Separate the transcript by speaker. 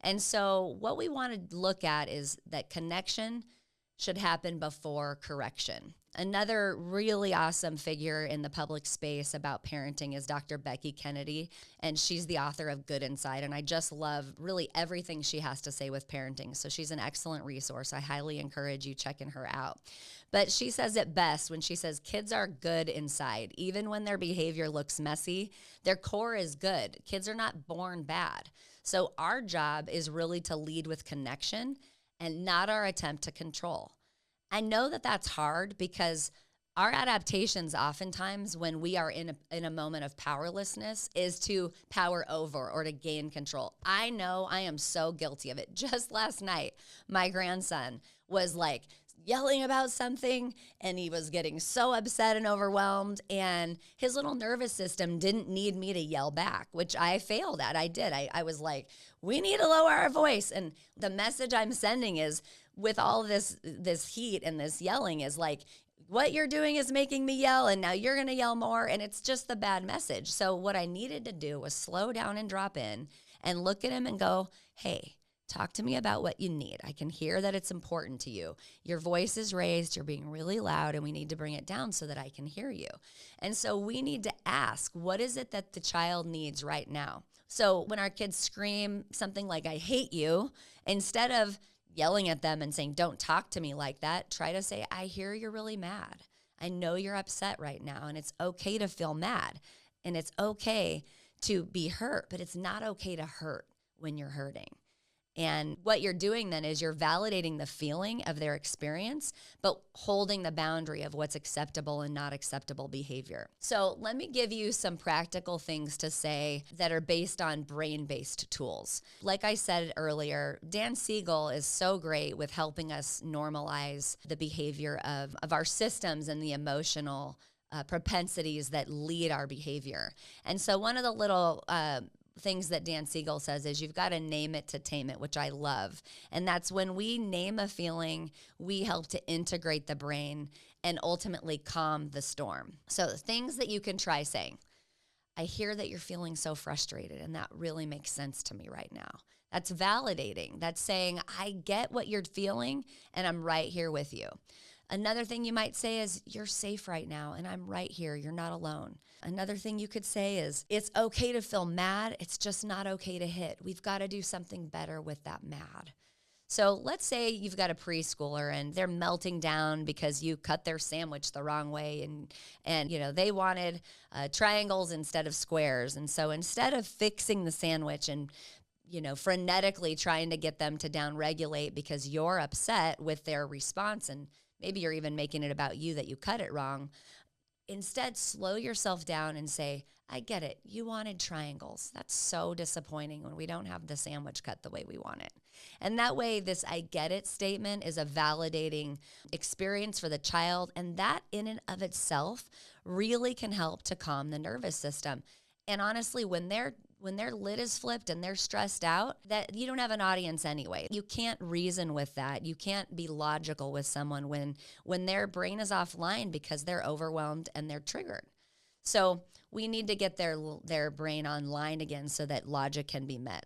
Speaker 1: And so what we want to look at is that connection should happen before correction. Another really awesome figure in the public space about parenting is Dr. Becky Kennedy, and she's the author of Good Inside, and I just love really everything she has to say with parenting. So she's an excellent resource. I highly encourage you checking her out. But she says it best when she says kids are good inside. Even when their behavior looks messy, their core is good. Kids are not born bad. So our job is really to lead with connection and not our attempt to control. I know that that's hard because our adaptations oftentimes when we are in a moment of powerlessness is to power over or to gain control. I know I am so guilty of it. Just last night, my grandson was like yelling about something and he was getting so upset and overwhelmed, and his little nervous system didn't need me to yell back, which I failed at. I did. I was like, we need to lower our voice. And the message I'm sending is, with all this heat and this yelling, is like, what you're doing is making me yell, and now you're going to yell more, and it's just the bad message. So what I needed to do was slow down and drop in and look at him and go, hey, talk to me about what you need. I can hear that it's important to you. Your voice is raised, you're being really loud, and we need to bring it down so that I can hear you. And so we need to ask, what is it that the child needs right now? So when our kids scream something like, I hate you, instead of yelling at them and saying, don't talk to me like that, try to say, I hear you're really mad. I know you're upset right now, and it's okay to feel mad, and it's okay to be hurt, but it's not okay to hurt when you're hurting. And what you're doing then is you're validating the feeling of their experience, but holding the boundary of what's acceptable and not acceptable behavior. So let me give you some practical things to say that are based on brain-based tools. Like I said earlier, Dan Siegel is so great with helping us normalize the behavior of our systems and the emotional propensities that lead our behavior. And so one of the little things that Dan Siegel says is you've got to name it to tame it, which I love. And that's when we name a feeling, we help to integrate the brain and ultimately calm the storm. So things that you can try saying, I hear that you're feeling so frustrated, and that really makes sense to me right now. That's validating. That's saying, I get what you're feeling, and I'm right here with you. Another thing you might say is, you're safe right now, and I'm right here. You're not alone. Another thing you could say is, it's okay to feel mad. It's just not okay to hit. We've got to do something better with that mad. So let's say you've got a preschooler and they're melting down because you cut their sandwich the wrong way, and you know they wanted triangles instead of squares. And so instead of fixing the sandwich and frenetically trying to get them to downregulate because you're upset with their response, and maybe you're even making it about you that you cut it wrong, instead, slow yourself down and say, I get it. You wanted triangles. That's so disappointing when we don't have the sandwich cut the way we want it. And that way, this I get it statement is a validating experience for the child. And that in and of itself really can help to calm the nervous system. And honestly, when their lid is flipped and they're stressed out, that you don't have an audience anyway. You can't reason with that. You can't be logical with someone when their brain is offline because they're overwhelmed and they're triggered. So we need to get their brain online again so that logic can be met.